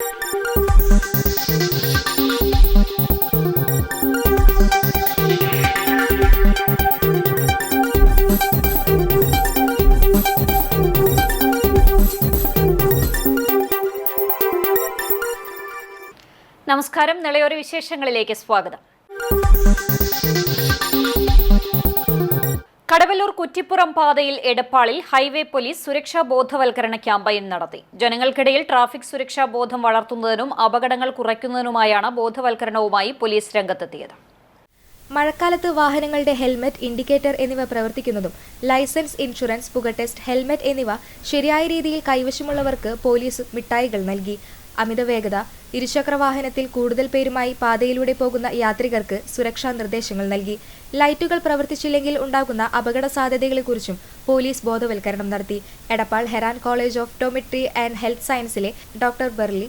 നമസ്കാരം. നിളയോര വിശേഷങ്ങളിലേക്ക് സ്വാഗതം. കടവല്ലൂർ കുറ്റിപ്പുറം പാതയിൽ എടപ്പാളിൽ ഹൈവേ പോലീസ് സുരക്ഷാ ബോധവൽക്കരണ ക്യാമ്പയിൻ നടത്തി. ജനങ്ങൾക്കിടയിൽ ട്രാഫിക് സുരക്ഷാ ബോധം വളർത്തുന്നതിനും അപകടങ്ങൾ കുറയ്ക്കുന്നതിനുമായാണ് ബോധവൽക്കരണവുമായി പോലീസ് രംഗത്തെത്തിയത്. മഴക്കാലത്ത് വാഹനങ്ങളുടെ ഹെൽമറ്റ്, ഇൻഡിക്കേറ്റർ എന്നിവ പ്രവർത്തിക്കുന്നതും ലൈസൻസ്, ഇൻഷുറൻസ്, പുക ടെസ്റ്റ്, ഹെൽമറ്റ് എന്നിവ ശരിയായ രീതിയിൽ കൈവശമുള്ളവർക്ക് പോലീസ് മിഠായികൾ നൽകി. അമിത വേഗത, ഇരുചക്ര വാഹനത്തിൽ കൂടുതൽ പേരുമായി പാതയിലൂടെ പോകുന്ന യാത്രികർക്ക് സുരക്ഷാ നിർദ്ദേശങ്ങൾ നൽകി. ലൈറ്റുകൾ പ്രവർത്തിച്ചില്ലെങ്കിൽ ഉണ്ടാകുന്ന അപകട സാധ്യതകളെക്കുറിച്ചും പോലീസ് ബോധവൽക്കരണം നടത്തി. Edappal Heran college of optometry and health സയൻസിലെ ഡോക്ടർ ബെർലി,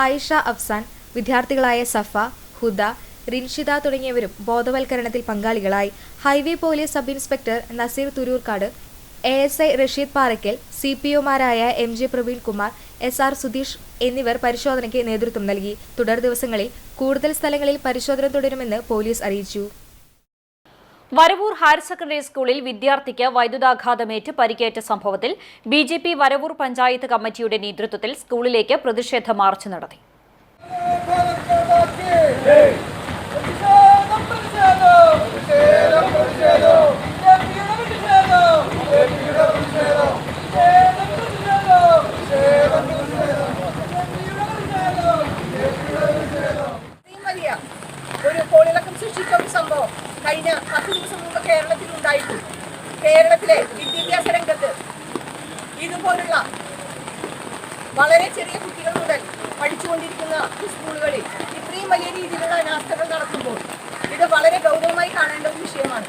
ആയിഷ അഫ്സാൻ, വിദ്യാർത്ഥികളായ സഫ, ഹുദ, റിൻഷിത തുടങ്ങിയവരും ബോധവൽക്കരണത്തിൽ പങ്കാളികളായി. Highway police sub inspector Naseer Thururkad, ASI Rasheed Parakkal, CPOമാരായ MJ പ്രവീൺ കുമാർ, SR സുധീഷ് എന്നിവർ പരിശോധനയ്ക്ക് നേതൃത്വം നൽകി. തുടർ ദിവസങ്ങളിൽ കൂടുതൽ സ്ഥലങ്ങളിൽ പരിശോധന തുടരുമെന്ന് പോലീസ് അറിയിച്ചു. വരവൂർ ഹയർ സെക്കൻഡറി സ്കൂളിൽ വിദ്യാർത്ഥിക്ക് വൈദ്യുതാഘാതമേറ്റ് പരിക്കേറ്റ സംഭവത്തിൽ BJP വരവൂർ പഞ്ചായത്ത് കമ്മിറ്റിയുടെ നേതൃത്വത്തിൽ സ്കൂളിലേക്ക് പ്രതിഷേധ മാർച്ച് നടത്തി. ഒരു കോളിളക്കം സൃഷ്ടിച്ച ഒരു സംഭവം കഴിഞ്ഞ 10 ദിവസം മുമ്പ് കേരളത്തിലുണ്ടായിട്ടുണ്ട്. കേരളത്തിലെ വിദ്യാഭ്യാസ രംഗത്ത് ഇതുപോലുള്ള വളരെ ചെറിയ കുട്ടികൾ മുതൽ പഠിച്ചുകൊണ്ടിരിക്കുന്ന സ്കൂളുകളിൽ ഇത്രയും വലിയ രീതിയിലുള്ള അനാസ്ഥകൾ നടത്തുമ്പോൾ ഇത് വളരെ ഗൗരവമായി കാണേണ്ട ഒരു വിഷയമാണ്.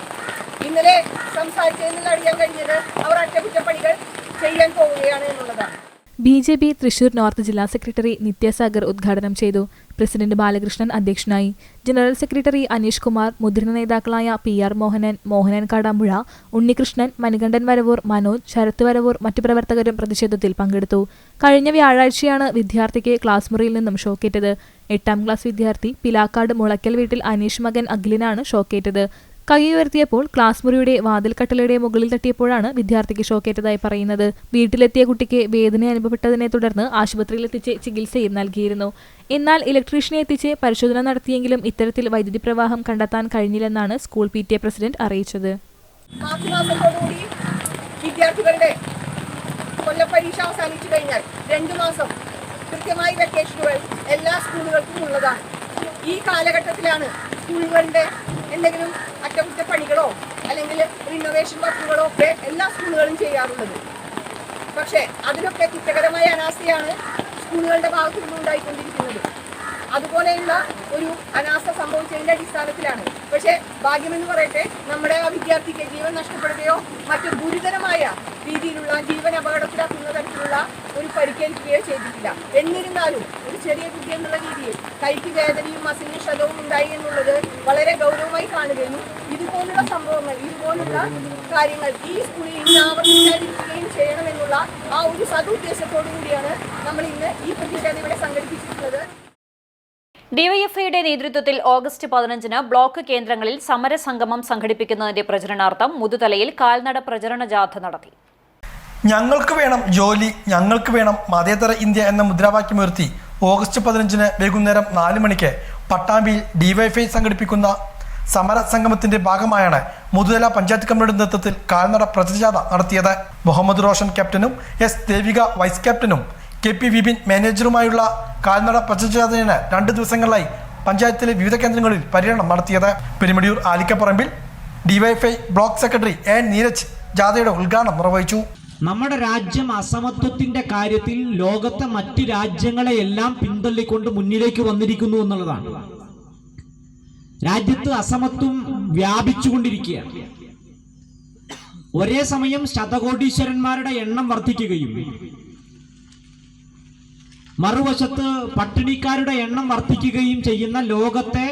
ഇന്നലെ സംസാരിച്ചതിൽ നിന്ന് അറിയാൻ കഴിഞ്ഞത് അവർ അറ്റകുറ്റപ്പണികൾ ചെയ്യാൻ പോവുകയാണ് എന്നുള്ളതാണ്. BJP തൃശൂർ നോർത്ത് ജില്ലാ സെക്രട്ടറി നിത്യസാഗർ ഉദ്ഘാടനം ചെയ്തു. പ്രസിഡന്റ് ബാലകൃഷ്ണൻ അധ്യക്ഷനായി. ജനറൽ സെക്രട്ടറി അനീഷ് കുമാർ, മുതിർന്ന നേതാക്കളായ PR മോഹനൻ, മോഹനൻ കാടാമ്പുഴ, ഉണ്ണികൃഷ്ണൻ, മണികണ്ഠൻ വരവൂർ, മനോജ്, ശരത് വരവൂർ മറ്റു പ്രവർത്തകരും പ്രതിഷേധത്തിൽ പങ്കെടുത്തു. കഴിഞ്ഞ വ്യാഴാഴ്ചയാണ് വിദ്യാർത്ഥിക്ക് ക്ലാസ് മുറിയിൽ നിന്നും ഷോക്കേറ്റത്. 8ാം ക്ലാസ് വിദ്യാർത്ഥി പിലാക്കാട് മുളയ്ക്കൽ വീട്ടിൽ അനീഷ് മകൻ അഖിലിനാണ് ഷോക്കേറ്റത്. കൈ ഉയർത്തിയപ്പോൾ ക്ലാസ് മുറിയുടെ വാതിൽ കട്ടലയുടെ മുകളിൽ തട്ടിയപ്പോഴാണ് വിദ്യാർത്ഥിക്ക് ഷോക്കേറ്റതായി പറയുന്നത്. വീട്ടിലെത്തിയ കുട്ടിക്ക് വേദന അനുഭവപ്പെട്ടതിനെ തുടർന്ന് ആശുപത്രിയിലെത്തിച്ച് ചികിത്സയും നൽകിയിരുന്നു. എന്നാൽ ഇലക്ട്രീഷ്യനെ എത്തിച്ച് പരിശോധന നടത്തിയെങ്കിലും ഇത്തരത്തിൽ വൈദ്യുതി പ്രവാഹം കണ്ടെത്താൻ കഴിഞ്ഞില്ലെന്നാണ് സ്കൂൾ PTA പ്രസിഡന്റ് അറിയിച്ചത്. വിദ്യാർത്ഥികളുടെ കൊല്ലപ്പരീക്ഷ അവസാനിച്ചു കഴിഞ്ഞാൽ 2 മാസം കൃത്യമായി വെക്കേഷനുകൾ എല്ലാ സ്കൂളുകൾക്കും ഉള്ളതാണ്. ഈ കാലഘട്ടത്തിലാണ് സ്കൂളുകളുടെ എന്തെങ്കിലും അറ്റകുറ്റപ്പണികളോ അല്ലെങ്കിൽ റിനോവേഷൻ വർക്കുകളോ ഒക്കെ എല്ലാ സ്കൂളുകളും ചെയ്യാറുള്ളത്. പക്ഷേ അതിനൊക്കെ കുറ്റകരമായ അനാസ്ഥയാണ് സ്കൂളുകളുടെ ഭാഗത്തു നിന്നും ഉണ്ടായിക്കൊണ്ടിരിക്കുന്നത്. അതുപോലെയുള്ള ഒരു അനാസ്ഥ സംഭവിച്ചതിന്റെ അടിസ്ഥാനത്തിലാണ്. പക്ഷേ ഭാഗ്യമെന്ന് പറയട്ടെ, നമ്മുടെ ആ വിദ്യാർത്ഥിക്ക് ജീവൻ നഷ്ടപ്പെടുകയോ മറ്റു ഗുരുതരമായ രീതിയിലുള്ള ജീവൻ അപകടത്തിലാക്കുന്ന തരത്തിലുള്ള ഒരു പരിക്കേൽക്കുകയോ ചെയ്തിട്ടില്ല. എന്നിരുന്നാലും ഒരു ചെറിയ കുട്ടി എന്നുള്ള രീതിയിൽ കൈക്ക് വേദനയും മസിലിന് ക്ഷതവും ഉണ്ടായി എന്നുള്ളത് വളരെ ഗൗരവമായി കാണുകയും ഇതുപോലുള്ള സംഭവങ്ങൾ, ഇതുപോലുള്ള കാര്യങ്ങൾ ഈ സ്കൂളിൽ ഇനി ആവർത്തിക്കാതിരിക്കുകയും ചെയ്യണമെന്നുള്ള ആ ഒരു സദുദ്ദേശത്തോടു കൂടിയാണ് നമ്മൾ ഇന്ന് ഈ പ്രതിഷേധം ഇവിടെ സംഘടിപ്പിച്ചിട്ടുള്ളത്. DYFIയുടെ നേതൃത്വത്തിൽ ഓഗസ്റ്റ് 15-ന് ബ്ലോക്ക് കേന്ദ്രങ്ങളിൽ സമരസംഗമം സംഘടിപ്പിക്കുന്നതിന്റെ പ്രചരണാർത്ഥം മുതുതലയിൽ കാൽനട പ്രചരണ ജാഥ നടത്തി. ഞങ്ങൾക്ക് വേണം ജോലി, ഞങ്ങൾക്ക് വേണം മതേതര ഇന്ത്യ എന്ന മുദ്രാവാക്യമുയർത്തി ഓഗസ്റ്റ് 15-ന് വൈകുന്നേരം 4 മണിക്ക് പട്ടാമ്പിയിൽ DYFI സംഘടിപ്പിക്കുന്ന സമരസംഗമത്തിന്റെ ഭാഗമായാണ് മുതുതല പഞ്ചായത്ത് കമ്മിറ്റിയുടെ നേതൃത്വത്തിൽ കാൽനട പ്രചരണജാഥ നടത്തിയത്. മുഹമ്മദ് റോഷൻ ക്യാപ്റ്റനും S ദേവിക വൈസ് ക്യാപ്റ്റനും KP വിപിൻ മാനേജറുമായുള്ള കാൽനട പ്രചരണജാഥയാണ് 2 ദിവസങ്ങളിലായി പഞ്ചായത്തിലെ വിവിധ കേന്ദ്രങ്ങളിൽ പര്യടനം നടത്തിയത്. പെരുമടിയൂർ ആലിക്കപ്പറമ്പിൽ DYFI block secretary A Neeraj ജാഥയുടെ ഉദ്ഘാടനം നിർവഹിച്ചു. നമ്മുടെ രാജ്യം അസമത്വത്തിന്റെ കാര്യത്തിൽ ലോകത്തെ മറ്റ് രാജ്യങ്ങളെയെല്ലാം പിന്തള്ളിക്കൊണ്ട് മുന്നിലേക്ക് വന്നിരിക്കുന്നു എന്നുള്ളതാണ്. രാജ്യത്ത് അസമത്വം വ്യാപിച്ചുകൊണ്ടിരിക്കുകയാണ്. ഒരേ സമയം ശതകോടീശ്വരന്മാരുടെ എണ്ണം വർദ്ധിക്കുകയും മറുവശത്ത് പട്ടിണിക്കാരുടെ എണ്ണം വർദ്ധിക്കുകയും ചെയ്യുന്ന ലോകത്തെ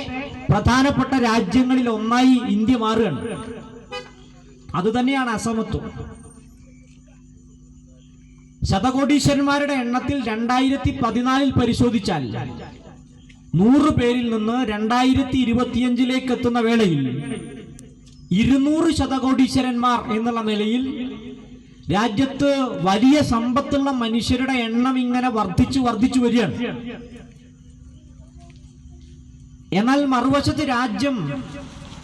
പ്രധാനപ്പെട്ട രാജ്യങ്ങളിൽ ഒന്നായി ഇന്ത്യ മാറുകയാണ്. അതുതന്നെയാണ് അസമത്വം. ശതകോടീശ്വരന്മാരുടെ എണ്ണത്തിൽ 2014 പരിശോധിച്ചാൽ 100 പേരിൽ നിന്ന് 2025 എത്തുന്ന വേളയിൽ 200 ശതകോടീശ്വരന്മാർ എന്നുള്ള നിലയിൽ രാജ്യത്ത് വലിയ സമ്പത്തുള്ള മനുഷ്യരുടെ എണ്ണം ഇങ്ങനെ വർദ്ധിച്ചു വരികയാണ്. എന്നാൽ മറുവശത്ത് രാജ്യം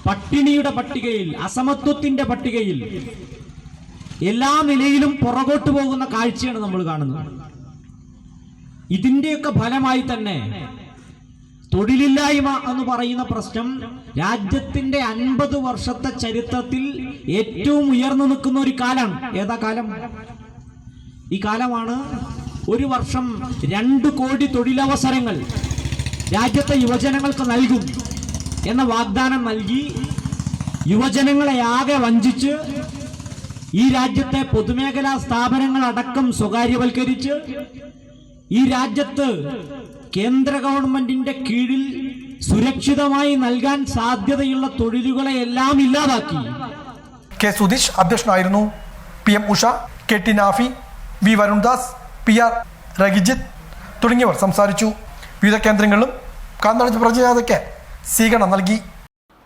പട്ടിണിയുടെ പട്ടികയിൽ, അസമത്വത്തിന്റെ പട്ടികയിൽ എല്ലാ നിലയിലും പുറകോട്ട് പോകുന്ന കാഴ്ചയാണ് നമ്മൾ കാണുന്നത്. ഇതിന്റെയൊക്കെ ഫലമായി തന്നെ തൊഴിലില്ലായ്മ എന്ന് പറയുന്ന പ്രശ്നം രാജ്യത്തിന്റെ 50 വർഷത്തെ ചരിത്രത്തിൽ ഏറ്റവും ഉയർന്നു നിൽക്കുന്ന ഒരു കാലമാണ്. ഏതാ കാലം? ഈ കാലമാണ് ഒരു വർഷം 2 കോടി തൊഴിലവസരങ്ങൾ രാജ്യത്തെ യുവജനങ്ങൾക്ക് നൽകും എന്ന വാഗ്ദാനം നൽകി യുവജനങ്ങളെ ആകെ വഞ്ചിച്ച് ഈ രാജ്യത്തെ പൊതുമേഖലാ സ്ഥാപനങ്ങൾ അടക്കം സ്വകാര്യവൽക്കരിച്ച് ഈ രാജ്യത്ത് കേന്ദ്ര ഗവൺമെന്റിന്റെ കീഴിൽ സുരക്ഷിതമായി നൽകാൻ സാധ്യതയുള്ള തൊഴിലുകളെ എല്ലാം ഇല്ലാതാക്കി. കെ സുധീഷ് അധ്യക്ഷനായിരുന്നു. PM Usha, KT Nafi, V വരുൺദാസ്, PR രഗിജിത്ത് തുടങ്ങിയവർ സംസാരിച്ചു. വിവിധ കേന്ദ്രങ്ങളിലും കാന്തള പ്രജാതയ്ക്ക് സ്വീകരണം നൽകി.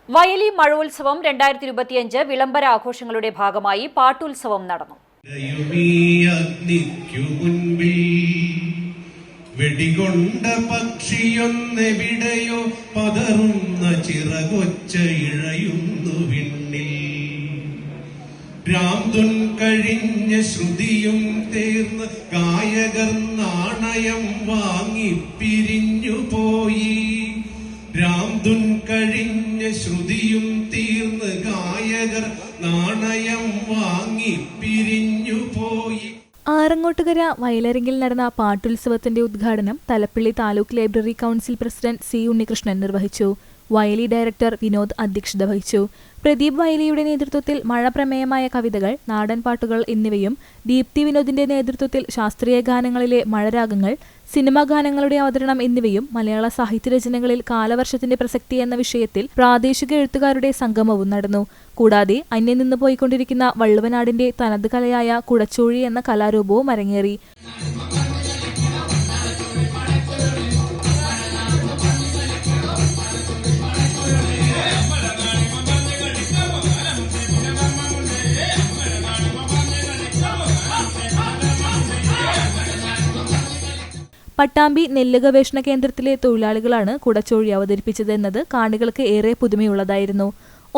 വയലി മഴോത്സവം 2025 വിളംബര ആഘോഷങ്ങളുടെ ഭാഗമായി പാട്ടുത്സവം നടന്നു. വെടികൊണ്ട പക്ഷിയൊന്നെവിടെയോ പതറുന്ന ചിറകൊച്ച ഇഴയുന്നു വിണ്ണിൽ. ഭ്രാന്തുൻ കഴിഞ്ഞ ശ്രുതിയും തീർന്ന് ഗായകർ നാണയം വാങ്ങി പിരിഞ്ഞു പോയി. ഭ്രാന്തുൻ കഴിഞ്ഞ ശ്രുതിയും തീർന്ന് ഗായകർ നാണയം വാങ്ങി പിരിഞ്ഞു പോയി. ആറങ്ങോട്ടുകര വയലരങ്ങിൽ നടന്ന പാട്ടുത്സവത്തിന്റെ ഉദ്ഘാടനം Thalappilly taluk library council president C Unnikrishnan നിർവഹിച്ചു. വയലി ഡയറക്ടർ വിനോദ് അധ്യക്ഷത വഹിച്ചു. പ്രദീപ് വയലിയുടെ നേതൃത്വത്തിൽ മഴ പ്രമേയമായ കവിതകൾ, നാടൻ പാട്ടുകൾ എന്നിവയും ദീപ്തി വിനോദിന്റെ നേതൃത്വത്തിൽ ശാസ്ത്രീയ ഗാനങ്ങളിലെ മഴരാഗങ്ങൾ, സിനിമാ ഗാനങ്ങളുടെ അവതരണം എന്നിവയും മലയാള സാഹിത്യരചനകളിൽ കാലവർഷത്തിന്റെ പ്രസക്തി എന്ന വിഷയത്തിൽ പ്രാദേശിക എഴുത്തുകാരുടെ സംഗമവും നടന്നു. കൂടാതെ അന്യം നിന്ന് പോയിക്കൊണ്ടിരിക്കുന്ന വള്ളുവനാടിന്റെ തനത് കലയായ കുടച്ചോഴി എന്ന കലാരൂപവും അരങ്ങേറി. പട്ടാമ്പി നെല്ല് ഗവേഷണ കേന്ദ്രത്തിലെ തൊഴിലാളികളാണ് കുടച്ചോഴി അവതരിപ്പിച്ചതെന്നത് കാണികൾക്ക് ഏറെ പുതുമയുള്ളതായിരുന്നു.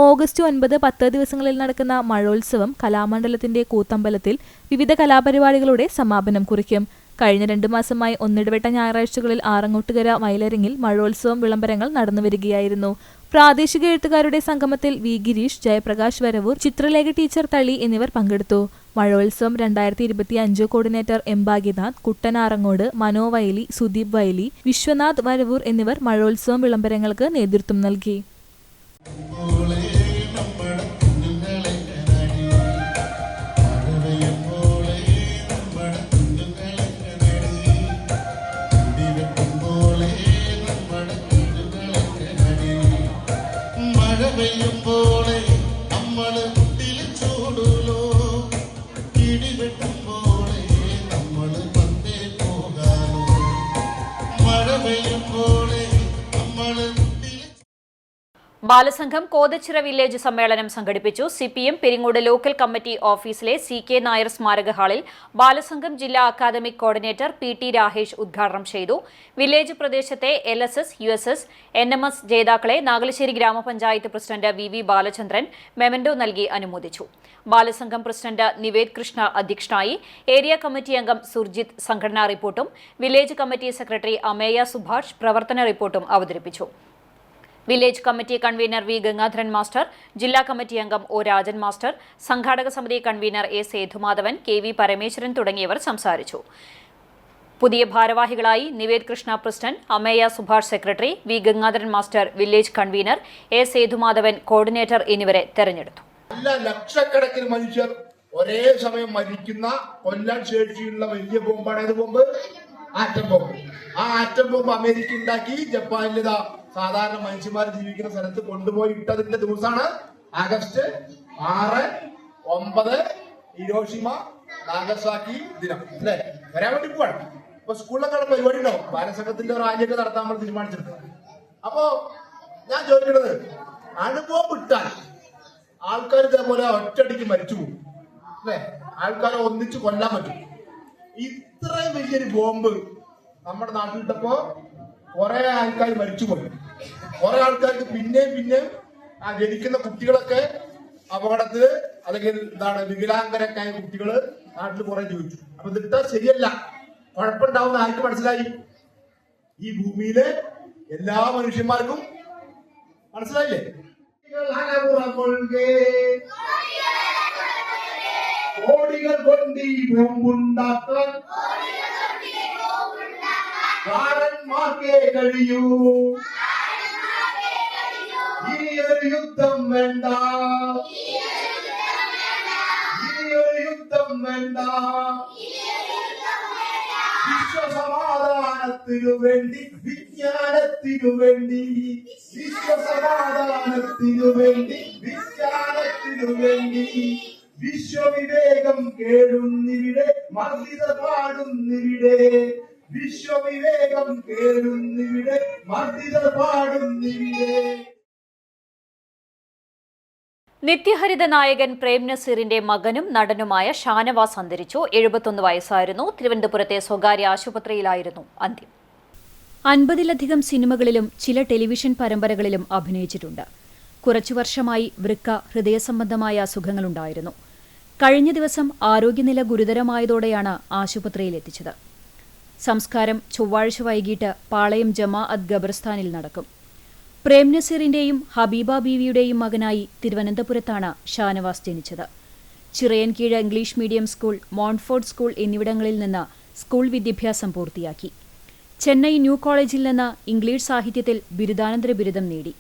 ഓഗസ്റ്റ് 9, 10 ദിവസങ്ങളിൽ നടക്കുന്ന മഴോത്സവം കലാമണ്ഡലത്തിന്റെ കൂത്തമ്പലത്തിൽ വിവിധ കലാപരിപാടികളുടെ സമാപനം കുറിക്കും. കഴിഞ്ഞ 2 മാസമായി ഒന്നിടവിട്ട ഞായറാഴ്ചകളിൽ ആറങ്ങോട്ടുകര വയലരങ്ങിൽ മഴോത്സവം വിളംബരങ്ങൾ നടന്നുവരികയായിരുന്നു. പ്രാദേശിക എഴുത്തുകാരുടെ സംഗമത്തിൽ V ഗിരീഷ്, ജയപ്രകാശ് വരവൂർ, ചിത്രലേഖ ടീച്ചർ തളി എന്നിവർ പങ്കെടുത്തു. മഴോത്സവം 2025 കോർഡിനേറ്റർ M ഭാഗ്യനാഥ്, കുട്ടൻ ആറങ്ങോട്, മനോ വയലി, സുദീപ് വയലി, വിശ്വനാഥ് വരവൂർ എന്നിവർ മഴോത്സവം വിളംബരങ്ങൾക്ക് നേതൃത്വം നൽകി. ബാലസംഘം കോതച്ചിറ വില്ലേജ് സമ്മേളനം സംഘടിപ്പിച്ചു. CPM പെരിങ്ങോട് ലോക്കൽ കമ്മിറ്റി ഓഫീസിലെ CK നായർ സ്മാരക ഹാളിൽ ബാലസംഘം ജില്ലാ അക്കാദമിക് കോർഡിനേറ്റർ PT രാഹേഷ് ഉദ്ഘാടനം ചെയ്തു. വില്ലേജ് പ്രദേശത്തെ LSS, USS, NMS ജേതാക്കളെ നാഗലശ്ശേരി ഗ്രാമപഞ്ചായത്ത് പ്രസിഡന്റ് VV ബാലചന്ദ്രൻ മെമന്റോ നൽകി അനുമോദിച്ചു. ബാലസംഘം പ്രസിഡന്റ് നിവേദ് കൃഷ്ണ അധ്യക്ഷനായി. ഏരിയ കമ്മിറ്റി അംഗം സുർജിത്ത് സംഘടനാ റിപ്പോർട്ടും village committee secretary Ameya Subhash പ്രവർത്തന റിപ്പോർട്ടും അവതരിപ്പിച്ചു. Village committee convener V Gangadharan master, ജില്ലാ കമ്മിറ്റി അംഗം O രാജൻ മാസ്റ്റർ, സംഘാടക സമിതി convener A Sethumadhavan, KV Parameswaran തുടങ്ങിയവർ സംസാരിച്ചു. പുതിയ ഭാരവാഹികളായി Nived Krishna president, Ameya Subhash secretary, V Gangadharan master village convener, A Sethumadhavan coordinator എന്നിവരെ തെരഞ്ഞെടുത്തു. ലക്ഷക്കണക്കിന് മനുഷ്യർ ഒരേ സമയം മരിക്കുന്ന കൊല്ലാൻ ശേഷിയുള്ള വലിയ ബോംബാണ്. ഏത് ബോംബ്? Atom bomb. ആ ആറ്റം ബോംബ് അമേരിക്ക ഉണ്ടാക്കി ജപ്പാനിലിതാ സാധാരണ മനുഷ്യന്മാർ ജീവിക്കുന്ന സ്ഥലത്ത് കൊണ്ടുപോയി ഇട്ടതിന്റെ ദിവസമാണ് ആഗസ്റ്റ് 6, 9 ഹിരോഷിമ, നാഗസാക്കി ദിനം അല്ലെ വരാൻ വേണ്ടി പോവാണ്. ഇപ്പൊ സ്കൂളിലൊക്കെ പരിപാടി ഉണ്ടാവും, ബാലസംഘത്തിന്റെ റാലിയൊക്കെ നടത്താൻ നമ്മൾ തീരുമാനിച്ചിട്ടുണ്ട്. അപ്പോ ഞാൻ ചോദിക്കുന്നത്, അനുഭവം വിട്ടാൽ ആൾക്കാർ ഇതേപോലെ ഒറ്റയടിക്ക് മരിച്ചു പോകും അല്ലെ, ആൾക്കാരെ ഒന്നിച്ച് കൊല്ലാൻ പറ്റും. ഇത്രയും വലിയൊരു ബോംബ് നമ്മുടെ നാട്ടിലിട്ടപ്പോ കുറെ ആൾക്കാർ മരിച്ചുപോയി. കുറെ ആൾക്കാർക്ക് പിന്നെയും ആ ജനിക്കുന്ന കുട്ടികളൊക്കെ അപകടത്തില് അല്ലെങ്കിൽ വികലാംഗരൊക്കെ ആയ കുട്ടികള് നാട്ടിൽ കുറെ ജീവിച്ചു. അപ്പൊ ഇതിട്ടാ ശരിയല്ല, കുഴപ്പമുണ്ടാവുന്ന ആർക്ക് മനസ്സിലായി? ഈ ഭൂമിയിലെ എല്ലാ മനുഷ്യന്മാർക്കും മനസ്സിലായില്ലേ? കോടികൾ കൊണ്ട് ഈ ബോംബുണ്ടാക്കാൻ കാരന്മാർക്കേ കഴിയൂ. ഇനിയൊരു യുദ്ധം വേണ്ട, ഇനിയൊരു യുദ്ധം വേണ്ട. വിശ്വസമാധാനത്തിനു വേണ്ടി, വിജ്ഞാനത്തിനു വേണ്ടി, വിശ്വസമാധാനത്തിനു വേണ്ടി, വിജ്ഞാനത്തിനു വേണ്ടി. വിശ്വവിവേകം കേടുന്നിവിടെ, മർദ്ദിത പാടുന്നിവിടെ. വിശ്വവിവേകം കേടുന്നിവിടെ, മർദ്ദിത പാടുന്നിവിടെ. നിത്യഹരിത നായകൻ പ്രേം നസീറിന്റെ മകനും നടനുമായ ഷാനവാസ് അന്തരിച്ചു. 71 വയസ്സായിരുന്നു. തിരുവനന്തപുരത്തെ സ്വകാര്യ ആശുപത്രിയിലായിരുന്നു അന്ത്യം. 50-ലധികം സിനിമകളിലും ചില ടെലിവിഷൻ പരമ്പരകളിലും അഭിനയിച്ചിട്ടുണ്ട്. കുറച്ചു വർഷമായി വൃക്ക, ഹൃദയസംബന്ധമായ അസുഖങ്ങളുണ്ടായിരുന്നു. കഴിഞ്ഞ ദിവസം ആരോഗ്യനില ഗുരുതരമായതോടെയാണ് ആശുപത്രിയിലെത്തിച്ചത്. സംസ്കാരം ചൊവ്വാഴ്ച വൈകിട്ട് പാളയം ജമാഅത്ത് ഖബർസ്ഥാനിൽ നടക്കും. പ്രേം നസീറിന്റെയും ഹബീബ ബീവിയുടെയും മകനായി തിരുവനന്തപുരത്താണ് ഷാനവാസ് ജനിച്ചത്. Chirayinkeezhu English medium school, Montfort school എന്നിവിടങ്ങളിൽ നിന്ന് സ്കൂൾ വിദ്യാഭ്യാസം പൂർത്തിയാക്കി. ചെന്നൈ ന്യൂ കോളേജിൽ നിന്ന് ഇംഗ്ലീഷ് സാഹിത്യത്തിൽ ബിരുദാനന്തര ബിരുദം നേടി.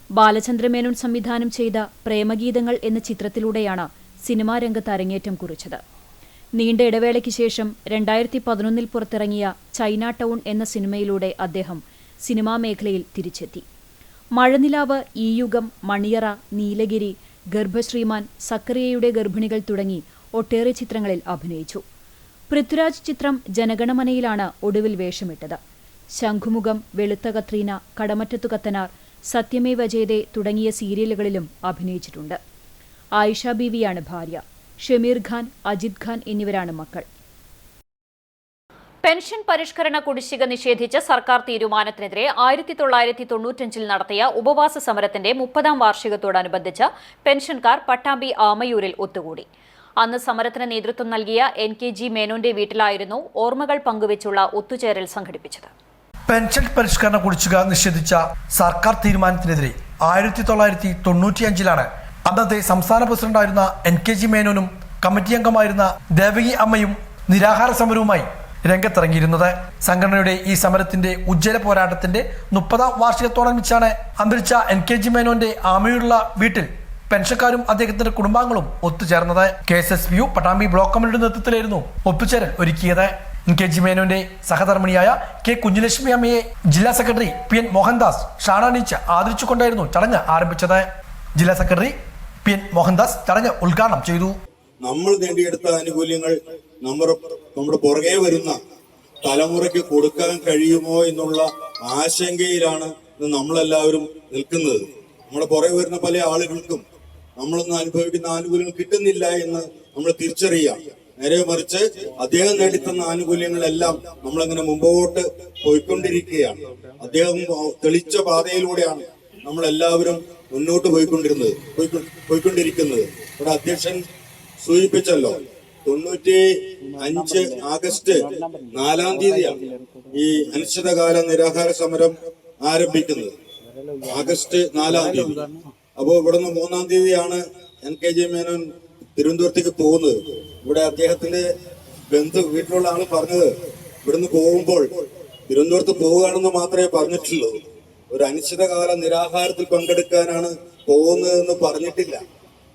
ബാലചന്ദ്രമേനോൻ സംവിധാനം ചെയ്ത പ്രേമഗീതങ്ങൾ എന്ന ചിത്രത്തിലൂടെയാണ് സിനിമാ രംഗത്ത് അരങ്ങേറ്റം കുറിച്ചത്. നീണ്ട ഇടവേളയ്ക്ക് ശേഷം 2011 പുറത്തിറങ്ങിയ ചൈന ടൗൺ എന്ന സിനിമയിലൂടെ അദ്ദേഹം സിനിമാ മേഖലയിൽ തിരിച്ചെത്തി. മഴനിലാവ്, ഈ യുഗം, മണിയറ, നീലഗിരി, ഗർഭശ്രീമാൻ, സക്കറിയയുടെ ഗർഭിണികൾ തുടങ്ങി ഒട്ടേറെ ചിത്രങ്ങളിൽ അഭിനയിച്ചു. പൃഥ്വിരാജ് ചിത്രം ജനഗണമനയിലാണ് ഒടുവിൽ വേഷമിട്ടത്. ശംഖുമുഖം, വെളുത്ത കത്രീന, കടമറ്റത്തു കത്തനാർ, സത്യമേവ ജയതേ തുടങ്ങിയ സീരിയലുകളിലും അഭിനയിച്ചിട്ടുണ്ട്. ആയിഷ ബീവിയാണ് ഭാര്യ. ഷമീർ ഖാൻ, അജിത് ഖാൻ എന്നിവരാണ് മക്കൾ. പെൻഷൻ പരിഷ്കരണ കുടിശ്ശിക നിഷേധിച്ച സർക്കാർ തീരുമാനത്തിനെതിരെ 1995 നടത്തിയ ഉപവാസ സമരത്തിന്റെ 30ാം വാർഷികത്തോടനുബന്ധിച്ച് പെൻഷൻകാർ പട്ടാമ്പി ആമയൂരിൽ ഒത്തുകൂടി. അന്ന് സമരത്തിന് നേതൃത്വം നൽകിയ NKG മേനോന്റെ വീട്ടിലായിരുന്നു ഓർമ്മകൾ പങ്കുവച്ചുള്ള ഒത്തുചേരൽ സംഘടിപ്പിച്ചത്. പെൻഷൻ പരിഷ്കരണ കുടിശ്ശിക നിഷേധിച്ച സർക്കാർ തീരുമാനത്തിനെതിരെ 1995 അന്നത്തെ സംസ്ഥാന പ്രസിഡന്റായിരുന്ന NKG മേനോനും കമ്മിറ്റി അംഗമായിരുന്ന ദേവകി അമ്മയും നിരാഹാര സമരവുമായി രംഗത്തിറങ്ങിയിരുന്നത്. സംഘടനയുടെ ഈ സമരത്തിന്റെ ഉജ്ജ്വല പോരാട്ടത്തിന്റെ 30ാം വാർഷികത്തോടനുബന്ധിച്ചാണ് അന്തരിച്ച NKG മേനോന്റെ ആമയൂരുള്ള വീട്ടിൽ പെൻഷൻകാരും അദ്ദേഹത്തിന്റെ കുടുംബാംഗങ്ങളും ഒത്തുചേർന്നത്. KSSPU പട്ടാമ്പി ബ്ലോക്ക് കമ്മിറ്റിയുടെ നേതൃത്വത്തിലായിരുന്നു ഒത്തുചേരൽ ഒരുക്കിയത്. NKG മേനോന്റെ സഹധർമ്മിണിയായ K കുഞ്ഞുലക്ഷ്മി അമ്മയെ ജില്ലാ സെക്രട്ടറി PN മോഹൻദാസ് ഷാണണിച്ച് ആദരിച്ചുകൊണ്ടായിരുന്നു ചടങ്ങ് ആരംഭിച്ചത്. ജില്ലാ സെക്രട്ടറി PN മോഹൻദാസ് ചടങ്ങ് ഉദ്ഘാടനം ചെയ്തു. നമ്മൾ നേടിയെടുത്ത ആനുകൂല്യങ്ങൾ നമ്മുടെ പുറകെ വരുന്ന തലമുറയ്ക്ക് കൊടുക്കാൻ കഴിയുമോ എന്നുള്ള ആശങ്കയിലാണ് നമ്മളെല്ലാവരും നിൽക്കുന്നത്. നമ്മുടെ പുറകെ വരുന്ന പല ആളുകൾക്കും നമ്മളൊന്ന് അനുഭവിക്കുന്ന ആനുകൂല്യങ്ങൾ കിട്ടുന്നില്ല എന്ന് നമ്മൾ തിരിച്ചറിയാം. നേരെ മറിച്ച് അദ്ദേഹം നേടിത്തന്ന ആനുകൂല്യങ്ങളെല്ലാം നമ്മളങ്ങനെ മുമ്പോട്ട് പോയിക്കൊണ്ടിരിക്കുകയാണ്. അദ്ദേഹം തെളിച്ച പാതയിലൂടെയാണ് നമ്മളെല്ലാവരും മുന്നോട്ട് പോയിക്കൊണ്ടിരിക്കുന്നത്. ഇവിടെ അധ്യക്ഷൻ സൂചിപ്പിച്ചല്ലോ, 95 ആഗസ്റ്റ് 4-ാം തീയതിയാണ് ഈ അനിശ്ചിതകാല നിരാഹാര സമരം ആരംഭിക്കുന്നത്. ആഗസ്റ്റ് 4-ാം തീയതി. അപ്പോ ഇവിടുന്ന് 3-ാം തീയതിയാണ് NKG മേനോൻ തിരുവനന്തപുരത്തേക്ക് പോകുന്നത്. ഇവിടെ അദ്ദേഹത്തിന്റെ വീട്ടിലുള്ള ആള് പറഞ്ഞത്, ഇവിടുന്ന് പോകുമ്പോൾ തിരുവനന്തപുരത്ത് പോവുകയാണെന്ന് മാത്രമേ പറഞ്ഞിട്ടുള്ളൂ. ഒരു അനിശ്ചിതകാല നിരാഹാരത്തിൽ പങ്കെടുക്കാനാണ് പോകുന്നതെന്ന് പറഞ്ഞിട്ടില്ല.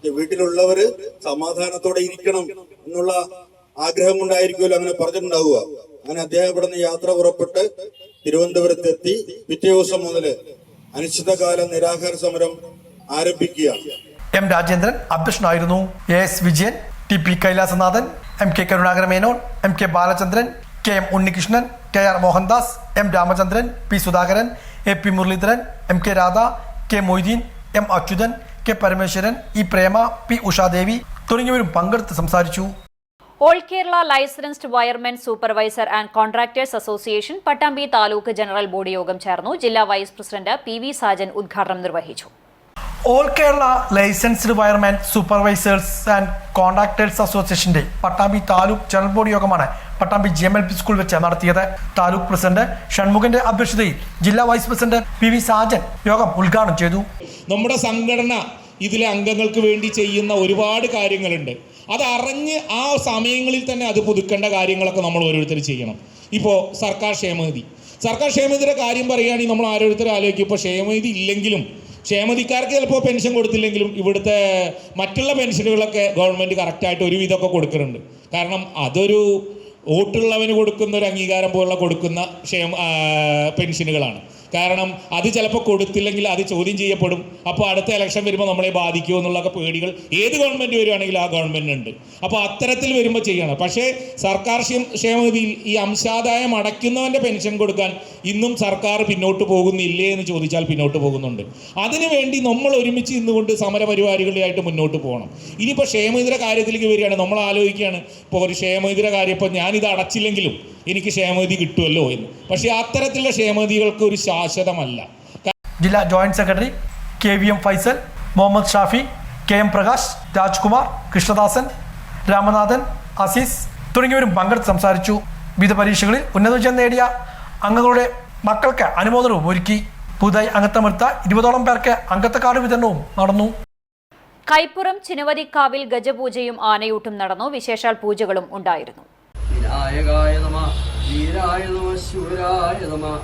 വീട്ടിലുള്ളവര് സമാധാനത്തോടെ ഇരിക്കണം എന്നുള്ള ആഗ്രഹം കൊണ്ടായിരിക്കുമല്ലോ അങ്ങനെ പറഞ്ഞിട്ടുണ്ടാവുക. അങ്ങനെ അദ്ദേഹം ഇവിടുന്ന് യാത്ര പുറപ്പെട്ട് തിരുവനന്തപുരത്തെത്തി പിറ്റേ ദിവസം മുതൽ അനിശ്ചിതകാല നിരാഹാര സമരം ആരംഭിക്കുകയാണ്. M രാജേന്ദ്രൻ അധ്യക്ഷനായിരുന്നു. AS Vijayan, TP Kailasanathan, MK Karunakara Menon, MK Balachandran, KM Unnikrishnan, KR Mohandas, M Ramachandran, P Sudhakaran, AP Muraleedharan, MK Radha, K Moideen, M Achuthan, K Parameswaran, E പ്രേമ, P ഉഷാദേവി തുടങ്ങിയവരും പങ്കെടുത്ത് സംസാരിച്ചു. All Kerala licensed wiremen supervisor and contractors association Pattambi taluk general body യോഗം ചേർന്നു. ജില്ലാ വൈസ് പ്രസിഡന്റ് PV സാജൻ ഉദ്ഘാടനം നിർവഹിച്ചു. All Kerala licensed wireman supervisors and contractors അസോസിയേഷന്റെ Pattambi taluk general body യോഗമാണ് പട്ടാമ്പി GMLP സ്കൂൾ വെച്ച് നടത്തിയത്. താലൂക്ക് പ്രസിഡന്റ് ഷൺമുഖന്റെ അധ്യക്ഷതയിൽ ജില്ലാ വൈസ് പ്രസിഡന്റ് PV സാജൻ യോഗം ഉദ്ഘാടനം ചെയ്തു. നമ്മുടെ സംഘടന ഇതിലെ അംഗങ്ങൾക്ക് വേണ്ടി ചെയ്യുന്ന ഒരുപാട് കാര്യങ്ങളുണ്ട്. അതറിഞ്ഞ് ആ സമയങ്ങളിൽ തന്നെ അത് പുതുക്കേണ്ട കാര്യങ്ങളൊക്കെ നമ്മൾ ഓരോരുത്തർ ചെയ്യണം. ഇപ്പോൾ സർക്കാർ ക്ഷേമനിധിയുടെ കാര്യം പറയുകയാണെങ്കിൽ നമ്മൾ ഓരോരുത്തരും ആലോചിക്കും. ഇപ്പോൾ ക്ഷേമനിധി ഇല്ലെങ്കിലും ക്ഷേമനിധിക്കാർക്ക് ചിലപ്പോൾ പെൻഷൻ കൊടുത്തില്ലെങ്കിലും ഇവിടുത്തെ മറ്റുള്ള പെൻഷനുകളൊക്കെ ഗവൺമെൻറ് കറക്റ്റായിട്ട് ഒരുവിധമൊക്കെ കൊടുക്കുന്നുണ്ട്. കാരണം അതൊരു വോട്ടുള്ളവന് കൊടുക്കുന്ന ഒരു അംഗീകാരം പോലുള്ള കൊടുക്കുന്ന പെൻഷനുകളാണ്. കാരണം അത് ചിലപ്പോൾ കൊടുത്തില്ലെങ്കിൽ അത് ചോദ്യം ചെയ്യപ്പെടും. അപ്പോൾ അടുത്ത ഇലക്ഷൻ വരുമ്പോൾ നമ്മളെ ബാധിക്കുമോ എന്നുള്ളൊക്കെ പേടികൾ ഏത് ഗവൺമെൻറ് വരുവാണെങ്കിലും ആ ഗവൺമെൻറ്റിനുണ്ട്. അപ്പോൾ അത്തരത്തിൽ വരുമ്പോൾ ചെയ്യണം. പക്ഷേ സർക്കാർ ക്ഷേമനിധിയിൽ ഈ അംശാദായം അടയ്ക്കുന്നവൻ്റെ പെൻഷൻ കൊടുക്കാൻ ഇന്നും സർക്കാർ പിന്നോട്ട് പോകുന്നില്ലേ എന്ന് ചോദിച്ചാൽ പിന്നോട്ട് പോകുന്നുണ്ട്. അതിനുവേണ്ടി നമ്മൾ ഒരുമിച്ച് ഇന്നുകൊണ്ട് സമരപരിപാടികളായിട്ട് മുന്നോട്ട് പോകണം. ഇനിയിപ്പോൾ ക്ഷേമനിധിയുടെ കാര്യത്തിലേക്ക് വരികയാണ്. നമ്മൾ ആലോചിക്കുകയാണ്, ഇപ്പോൾ ഒരു ക്ഷേമനിധിയുടെ കാര്യം, ഇപ്പോൾ ഞാനിത് അടച്ചില്ലെങ്കിലും എനിക്ക് ക്ഷേമനിധി കിട്ടുമല്ലോ എന്ന്. പക്ഷേ അത്തരത്തിലുള്ള ക്ഷേമനിധികൾക്ക് ഒരു ശാശ്വതമല്ല. ജില്ലാ joint secretary KVM Faisal, Muhammad Shafi, KM Prakash, Rajkumar, Krishnadasan, Ramanathan, Aziz തുടങ്ങിയവരും പങ്കെടുത്ത് സംസാരിച്ചു. വിവിധ പരീക്ഷകളിൽ ഉന്നത വിജയം നേടിയ അംഗങ്ങളുടെ മക്കൾക്ക് അനുമോദനവും ഒരുക്കി. പുതുതായി അംഗത്വമെടുത്ത 20ഓളം പേർക്ക് അംഗത്വ കാർഡ് വിതരണവും നടന്നു. കൈപ്പുറം ചിനുവതിക്കാവിൽ ഗജപൂജയും ആനയൂട്ടും നടന്നു. വിശേഷാൽ പൂജകളും ഉണ്ടായിരുന്നു. വിനായകായ നമഃ, വീരായ നമഃ, ശൂരായ നമഃ,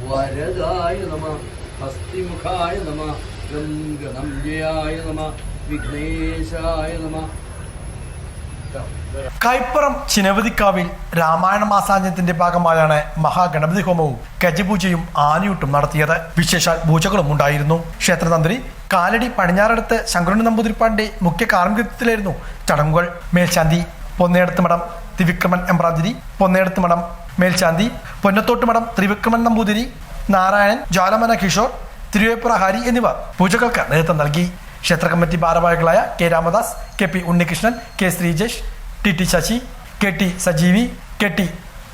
വരദായ നമഃ, ഹസ്തിമുഖായ നമഃ, ഗംഗനമ്പ്യായ നമഃ, വിഘ്നേശായ നമഃ. കൈപ്പുറം ചിനവതിക്കാവിൽ രാമായണ മാസാഞ്ജത്തിന്റെ ഭാഗമായാണ് മഹാഗണപതി ഹോമവും ഗജപൂജയും ആനയൂട്ടും നടത്തിയത്. വിശേഷാൽ പൂജകളും ഉണ്ടായിരുന്നു. ക്ഷേത്രതന്ത്രി കാലടി പടിഞ്ഞാറടുത്ത് ശങ്കരൻ നമ്പൂതിരിപ്പാടിന്റെ മുഖ്യ കാർമ്മികത്വത്തിലായിരുന്നു ചടങ്ങുകൾ. മേൽശാന്തി പൊന്നേടത്ത് മഠം ത്രിവിക്രമൻ എമ്പ്രാതിരി, പൊന്നേടത്ത് മഠം മേൽശാന്തി പൊന്നത്തോട്ട് മഠം ത്രിവിക്രമൻ നമ്പൂതിരി, നാരായണൻ, ജ്വാലമന കിഷോർ, തിരുവേപ്പുറ ഹരി എന്നിവർ പൂജകൾക്ക് നേതൃത്വം നൽകി. ക്ഷേത്ര കമ്മിറ്റി ഭാരവാഹികളായ K Ramadas, KP Unnikrishnan, K Sreejesh, TT Sasi, KT സജീവി, KT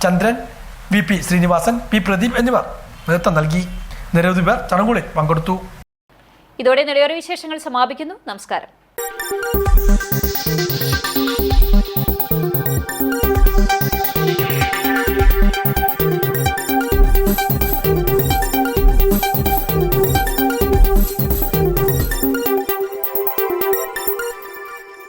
ചന്ദ്രൻ, VP ശ്രീനിവാസൻ, P പ്രദീപ് എന്നിവർ നേതൃത്വം നൽകി. നിരവധി പേർ ചടങ്ങുകളിൽ പങ്കെടുത്തു. ഇതോടെ നെടിയോര വിശേഷങ്ങൾ സമാപിക്കുന്നു. നമസ്കാരം.